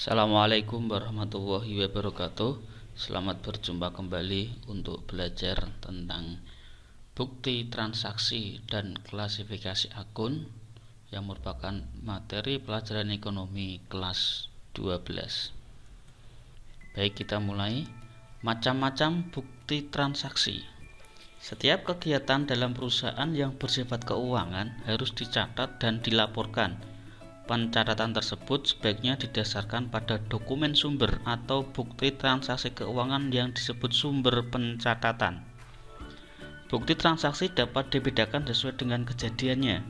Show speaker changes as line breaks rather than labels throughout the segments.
Assalamualaikum warahmatullahi wabarakatuh. Selamat berjumpa kembali untuk belajar tentang bukti transaksi dan klasifikasi akun yang merupakan materi pelajaran ekonomi kelas 12. Baik, kita mulai. Macam-macam bukti transaksi. Setiap kegiatan dalam perusahaan yang bersifat keuangan harus dicatat dan dilaporkan. Pencatatan tersebut sebaiknya didasarkan pada dokumen sumber atau bukti transaksi keuangan yang disebut sumber pencatatan. Bukti transaksi dapat dibedakan sesuai dengan kejadiannya.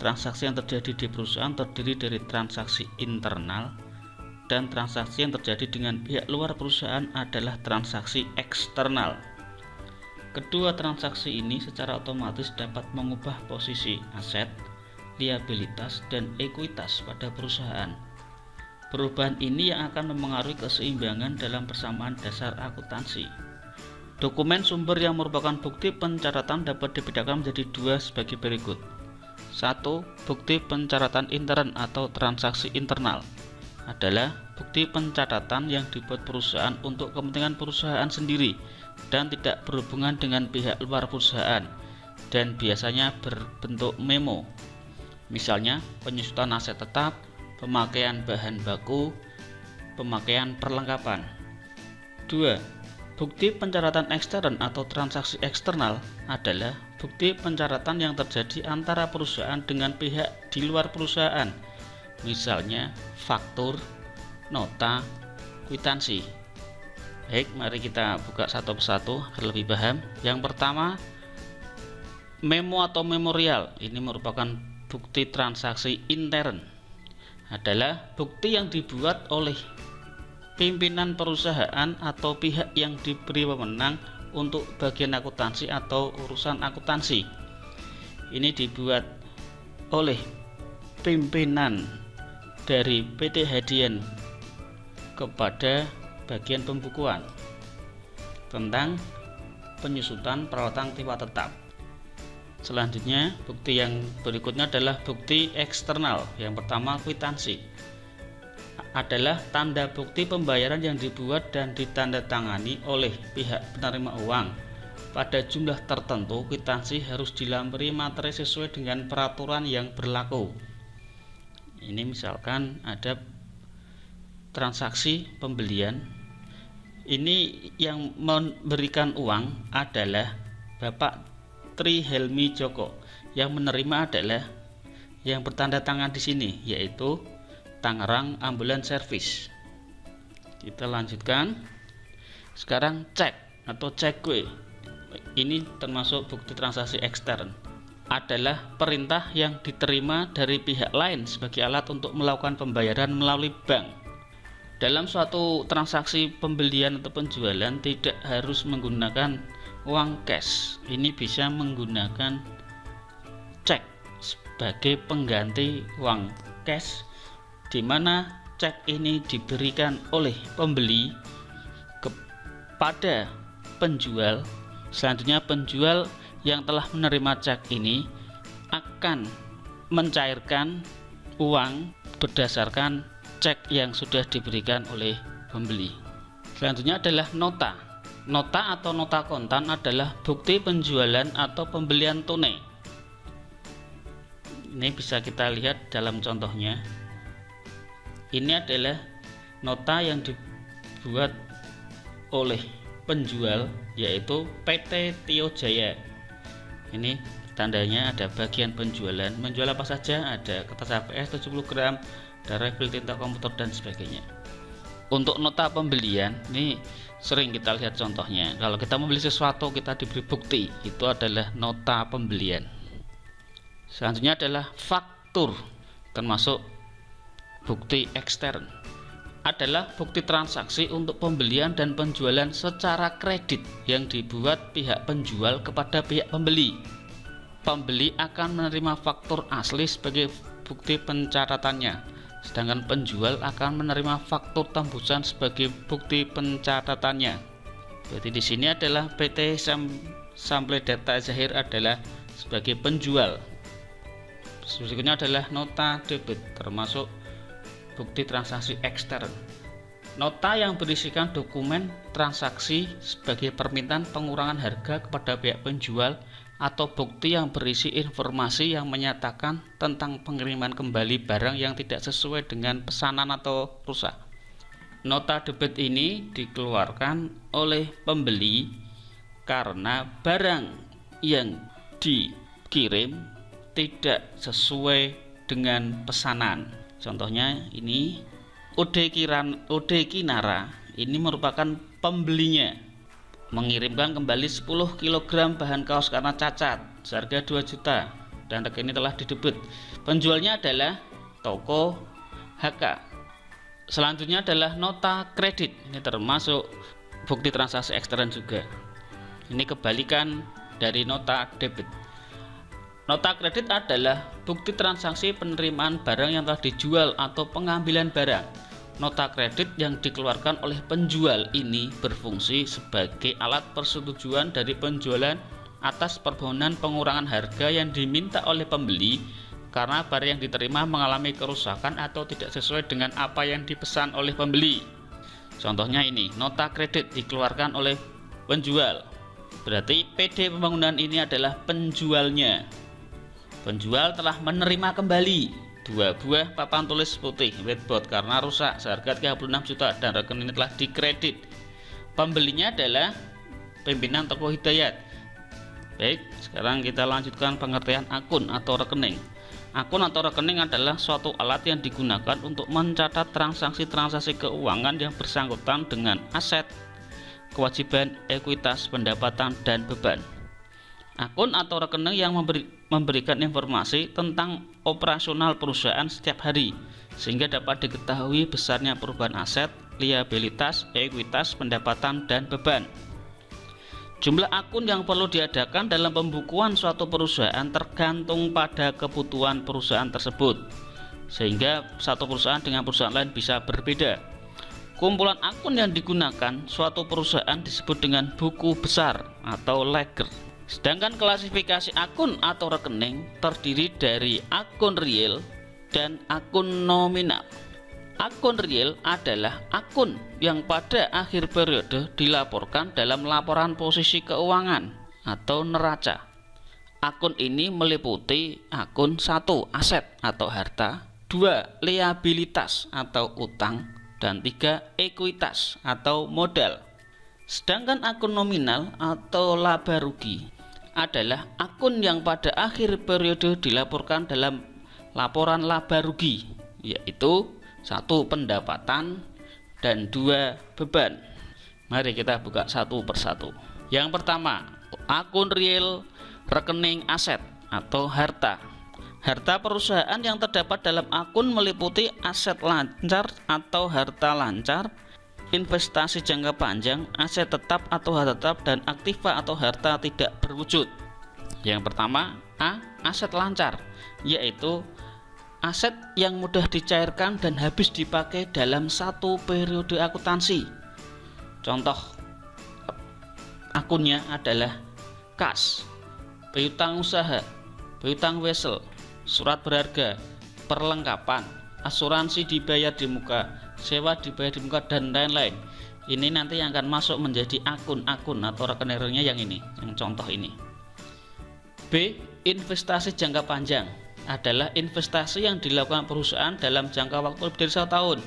Transaksi yang terjadi di perusahaan terdiri dari transaksi internal, dan transaksi yang terjadi dengan pihak luar perusahaan adalah transaksi eksternal. Kedua transaksi ini secara otomatis dapat mengubah posisi aset, liabilitas, dan ekuitas pada perusahaan. Perubahan ini yang akan mempengaruhi keseimbangan dalam persamaan dasar akuntansi. Dokumen sumber yang merupakan bukti pencatatan dapat dibedakan menjadi dua sebagai berikut. 1. Bukti pencatatan intern atau transaksi internal adalah bukti pencatatan yang dibuat perusahaan untuk kepentingan perusahaan sendiri dan tidak berhubungan dengan pihak luar perusahaan, dan biasanya berbentuk memo. Misalnya, penyusutan aset tetap, pemakaian bahan baku, pemakaian perlengkapan. 2. Bukti pencatatan ekstern atau transaksi eksternal adalah bukti pencatatan yang terjadi antara perusahaan dengan pihak di luar perusahaan. Misalnya, faktur, nota, kwitansi. Baik, mari kita buka satu persatu agar lebih paham. Yang pertama, memo atau memorial. Ini merupakan bukti transaksi intern, adalah bukti yang dibuat oleh pimpinan perusahaan atau pihak yang diberi wewenang untuk bagian akuntansi atau urusan akuntansi. Ini dibuat oleh pimpinan dari PT Hadian kepada bagian pembukuan tentang penyusutan peralatan tiwa tetap. Selanjutnya, bukti yang berikutnya adalah bukti eksternal. Yang pertama, kwitansi adalah tanda bukti pembayaran yang dibuat dan ditandatangani oleh pihak penerima uang. Pada jumlah tertentu, kwitansi harus dilampiri materi sesuai dengan peraturan yang berlaku. Ini misalkan ada transaksi pembelian. Ini yang memberikan uang adalah Bapak Tri Helmi Joko, yang menerima adalah yang bertanda tangan di sini, yaitu Tangerang Ambulance Service. Kita lanjutkan. Sekarang cek atau cekwe. Ini termasuk bukti transaksi ekstern. Adalah perintah yang diterima dari pihak lain sebagai alat untuk melakukan pembayaran melalui bank. Dalam suatu transaksi pembelian atau penjualan tidak harus menggunakan uang cash. Ini bisa menggunakan cek sebagai pengganti uang cash, di mana cek ini diberikan oleh pembeli kepada penjual. Selanjutnya, penjual yang telah menerima cek ini akan mencairkan uang berdasarkan cek yang sudah diberikan oleh pembeli. Selanjutnya adalah nota. Nota atau nota kontan adalah bukti penjualan atau pembelian tunai. Ini bisa kita lihat dalam contohnya. Ini adalah nota yang dibuat oleh penjual, yaitu PT Tio Jaya. Ini tandanya ada bagian penjualan. Menjual apa saja? Ada kertas HVS 70 gram, ada refill tinta komputer, dan sebagainya. Untuk nota pembelian, ini sering kita lihat contohnya. Kalau kita membeli sesuatu, kita diberi bukti, itu adalah nota pembelian. Selanjutnya adalah faktur, termasuk bukti ekstern. Adalah bukti transaksi untuk pembelian dan penjualan secara kredit yang dibuat pihak penjual kepada pihak pembeli. Pembeli akan menerima faktur asli sebagai bukti pencatatannya, sedangkan penjual akan menerima faktur tembusan sebagai bukti pencatatannya. Berarti di sini adalah PT Sample Data Zahir adalah sebagai penjual. Berikutnya adalah nota debit, termasuk bukti transaksi ekstern. Nota yang berisikan dokumen transaksi sebagai permintaan pengurangan harga kepada pihak penjual atau bukti yang berisi informasi yang menyatakan tentang pengiriman kembali barang yang tidak sesuai dengan pesanan atau rusak. Nota debit ini dikeluarkan oleh pembeli karena barang yang dikirim tidak sesuai dengan pesanan. Contohnya ini OD Kinara ini merupakan pembelinya mengirimkan kembali 10 kg bahan kaos karena cacat seharga 2 juta dan rekening telah didebit. Penjualnya adalah toko HK. Selanjutnya adalah nota kredit. Ini termasuk bukti transaksi ekstern juga. Ini kebalikan dari nota debit. Nota kredit adalah bukti transaksi penerimaan barang yang telah dijual atau pengambilan barang. Nota kredit yang dikeluarkan oleh penjual ini berfungsi sebagai alat persetujuan dari penjualan atas permohonan pengurangan harga yang diminta oleh pembeli karena barang yang diterima mengalami kerusakan atau tidak sesuai dengan apa yang dipesan oleh pembeli. Contohnya ini, nota kredit dikeluarkan oleh penjual. Berarti PD pembangunan ini adalah penjualnya. Penjual telah menerima kembali 2 buah papan tulis putih whiteboard karena rusak seharga 36 juta dan rekening telah dikredit. Pembelinya adalah pimpinan toko Hidayat. Baik, sekarang kita lanjutkan pengertian akun atau rekening. Akun atau rekening adalah suatu alat yang digunakan untuk mencatat transaksi-transaksi keuangan yang bersangkutan dengan aset, kewajiban, ekuitas, pendapatan, dan beban. Akun atau rekening yang memberikan informasi tentang operasional perusahaan setiap hari sehingga dapat diketahui besarnya perubahan aset, liabilitas, ekuitas, pendapatan, dan beban. Jumlah akun yang perlu diadakan dalam pembukuan suatu perusahaan tergantung pada kebutuhan perusahaan tersebut sehingga satu perusahaan dengan perusahaan lain bisa berbeda. Kumpulan akun yang digunakan suatu perusahaan disebut dengan buku besar atau ledger. Sedangkan klasifikasi akun atau rekening terdiri dari akun real dan akun nominal. Akun real adalah akun yang pada akhir periode dilaporkan dalam laporan posisi keuangan atau neraca. Akun ini meliputi akun 1. Aset atau harta, 2. Liabilitas atau utang, dan 3. Ekuitas atau modal. Sedangkan akun nominal atau laba rugi adalah akun yang pada akhir periode dilaporkan dalam laporan laba rugi, yaitu 1. Pendapatan dan 2. Beban. Mari kita buka satu persatu. Yang pertama, akun real rekening aset atau harta. Harta perusahaan yang terdapat dalam akun meliputi aset lancar atau harta lancar, investasi jangka panjang, aset tetap atau harta tetap, dan aktiva atau harta tidak berwujud. Yang pertama, A. Aset lancar, yaitu aset yang mudah dicairkan dan habis dipakai dalam satu periode akuntansi. Contoh akunnya adalah kas, piutang usaha, piutang wesel, surat berharga, perlengkapan, asuransi dibayar di muka, sewa dibayar di muka, dan lain-lain. Ini nanti yang akan masuk menjadi akun-akun atau rekeningnya yang ini, yang contoh ini. B. Investasi jangka panjang adalah investasi yang dilakukan perusahaan dalam jangka waktu lebih dari 1 tahun.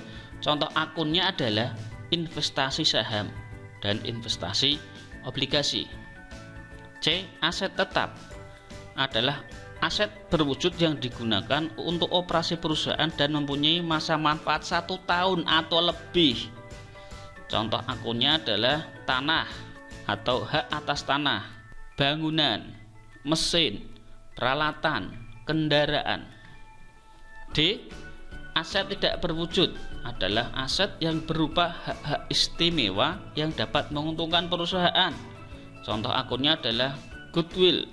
Contoh akunnya adalah investasi saham dan investasi obligasi. C. Aset tetap adalah aset berwujud yang digunakan untuk operasi perusahaan dan mempunyai masa manfaat 1 tahun atau lebih. Contoh akunnya adalah tanah atau hak atas tanah, bangunan, mesin, peralatan, kendaraan. D. Aset tidak berwujud adalah aset yang berupa hak-hak istimewa yang dapat menguntungkan perusahaan. Contoh akunnya adalah goodwill,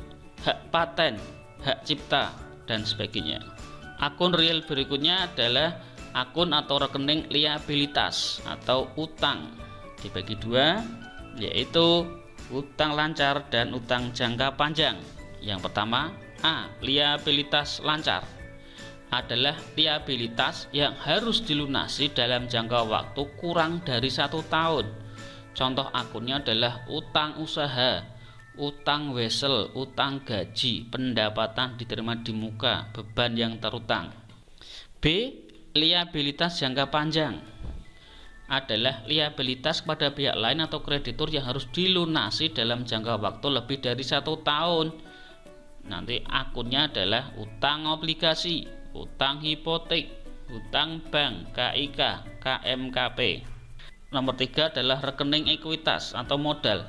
hak paten, hak cipta, dan sebagainya. Akun real berikutnya adalah akun atau rekening liabilitas atau utang. Dibagi 2, yaitu utang lancar dan utang jangka panjang. Yang pertama, A. Liabilitas lancar adalah liabilitas yang harus dilunasi dalam jangka waktu kurang dari 1 tahun. Contoh akunnya adalah utang usaha, utang wesel, utang gaji, pendapatan diterima di muka, beban yang terutang. B. Liabilitas jangka panjang adalah liabilitas kepada pihak lain atau kreditur yang harus dilunasi dalam jangka waktu lebih dari 1 tahun. Nanti akunnya adalah utang obligasi, utang hipotek, utang bank, KIK, KMKP. Nomor 3 adalah rekening ekuitas atau modal,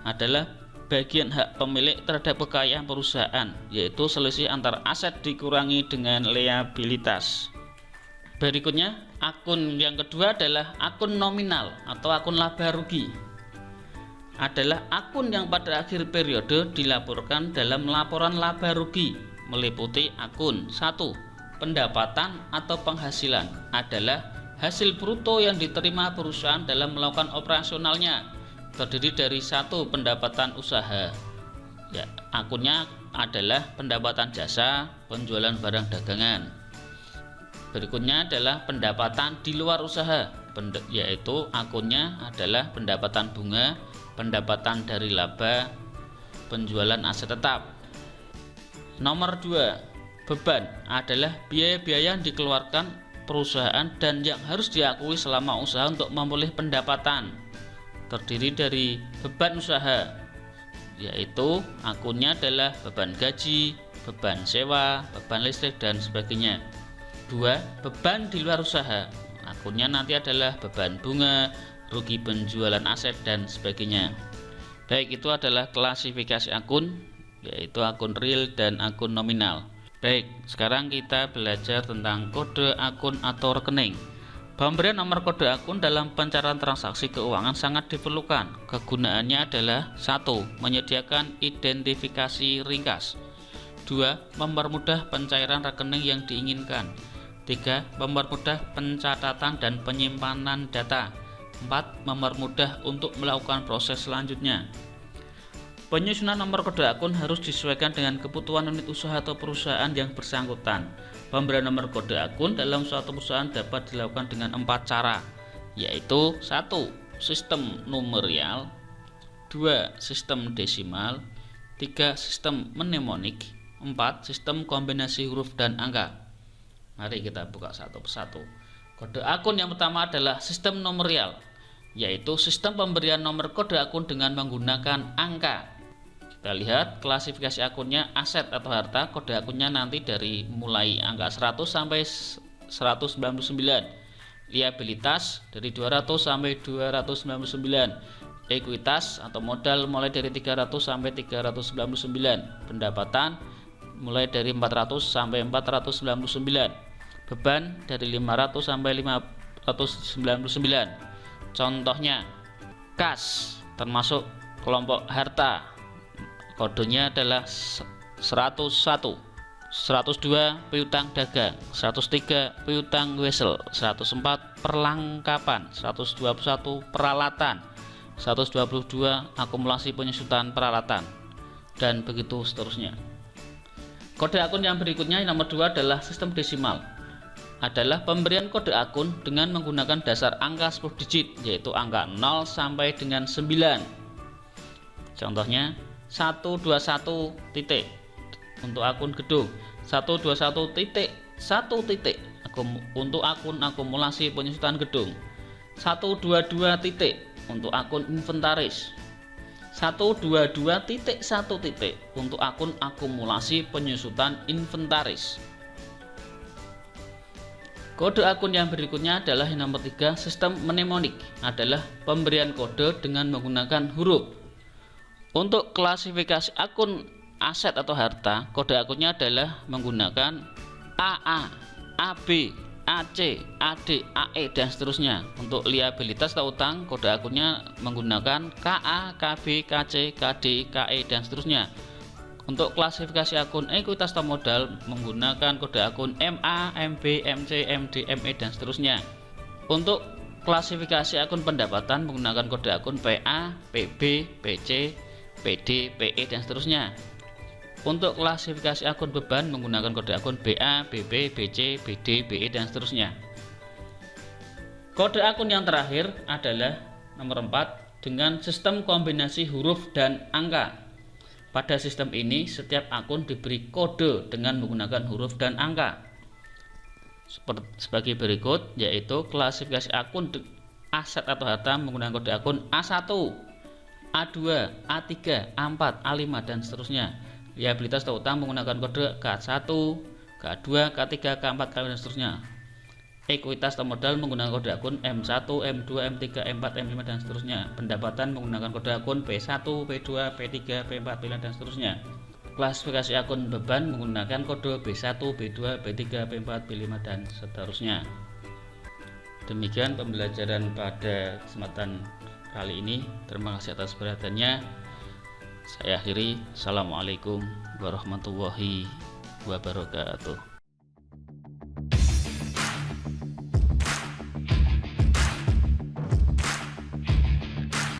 adalah bagian hak pemilik terhadap kekayaan perusahaan, yaitu selisih antara aset dikurangi dengan liabilitas. Berikutnya, akun yang kedua adalah akun nominal atau akun laba rugi. Adalah akun yang pada akhir periode dilaporkan dalam laporan laba rugi, meliputi akun 1. Pendapatan atau penghasilan, adalah hasil bruto yang diterima perusahaan dalam melakukan operasionalnya, terdiri dari 1. Pendapatan usaha. Ya, akunnya adalah pendapatan jasa, penjualan barang dagangan. Berikutnya adalah pendapatan di luar usaha, yaitu akunnya adalah pendapatan bunga, pendapatan dari laba, penjualan aset tetap. Nomor 2, beban, adalah biaya-biaya yang dikeluarkan perusahaan dan yang harus diakui selama usaha untuk memulih pendapatan, terdiri dari beban usaha, yaitu akunnya adalah beban gaji, beban sewa, beban listrik, dan sebagainya. 2. Beban di luar usaha, akunnya nanti adalah beban bunga, rugi penjualan aset, dan sebagainya. Baik, itu adalah klasifikasi akun, yaitu akun real dan akun nominal. Baik, sekarang kita belajar tentang kode akun atau rekening. Pemberian nomor kode akun dalam pencatatan transaksi keuangan sangat diperlukan. Kegunaannya adalah 1. Menyediakan identifikasi ringkas. 2. Mempermudah pencairan rekening yang diinginkan. 3. Mempermudah pencatatan dan penyimpanan data. 4. Mempermudah untuk melakukan proses selanjutnya. Penyusunan nomor kode akun harus disesuaikan dengan kebutuhan unit usaha atau perusahaan yang bersangkutan. Pemberian nomor kode akun dalam suatu perusahaan dapat dilakukan dengan 4 cara, yaitu 1. Sistem numerial, 2. Sistem desimal, 3. Sistem mnemonik, 4. Sistem kombinasi huruf dan angka. Mari kita buka satu persatu. Kode akun yang pertama adalah sistem nomerial, yaitu sistem pemberian nomor kode akun dengan menggunakan angka. Kita lihat klasifikasi akunnya aset atau harta, kode akunnya nanti dari mulai angka 100 sampai 199. Liabilitas dari 200 sampai 299. Ekuitas atau modal mulai dari 300 sampai 399. Pendapatan mulai dari 400 sampai 499. Beban dari 500 sampai 599. Contohnya, kas termasuk kelompok harta, kodenya adalah 101. 102 piutang dagang, 103 piutang wesel, 104 perlengkapan, 121 peralatan, 122 akumulasi penyusutan peralatan, dan begitu seterusnya. Kode akun yang berikutnya yang nomor 2 adalah sistem desimal. Adalah pemberian kode akun dengan menggunakan dasar angka 10 digit, yaitu angka 0 sampai dengan 9. Contohnya 121 titik untuk akun gedung, 121 titik 1 titik untuk akun akumulasi penyusutan gedung, 122 titik untuk akun inventaris, 122 titik 1 titik untuk akun akumulasi penyusutan inventaris. Kode akun yang berikutnya adalah yang nomor 3, sistem mnemonik, adalah pemberian kode dengan menggunakan huruf. Untuk klasifikasi akun aset atau harta, kode akunnya adalah menggunakan AA, AB, AC, AD, AE, dan seterusnya. Untuk liabilitas atau utang, kode akunnya menggunakan KA, KB, KC, KD, KE, dan seterusnya. Untuk klasifikasi akun ekuitas atau modal menggunakan kode akun MA, MB, MC, MD, ME, dan seterusnya. Untuk klasifikasi akun pendapatan menggunakan kode akun PA, PB, PC, PD, PE, dan seterusnya. Untuk klasifikasi akun beban menggunakan kode akun BA, BB, BC, BD, BE, dan seterusnya. Kode akun yang terakhir adalah nomor 4 dengan sistem kombinasi huruf dan angka. Pada sistem ini, setiap akun diberi kode dengan menggunakan huruf dan angka. Sebagai berikut, yaitu klasifikasi akun aset atau harta menggunakan kode akun A1, A2, A3, A4, A5, dan seterusnya. Liabilitas atau utang menggunakan kode K1, K2, K3, K4, K5, dan seterusnya. Ekuitas atau modal menggunakan kode akun M1, M2, M3, M4, M5, dan seterusnya. Pendapatan menggunakan kode akun P1, P2, P3, P4, P5, dan seterusnya. Klasifikasi akun beban menggunakan kode B1, B2, B3, P4, P5, dan seterusnya. Demikian pembelajaran pada kesempatan kali ini. Terima kasih atas perhatiannya. Saya akhiri. Assalamualaikum warahmatullahi wabarakatuh.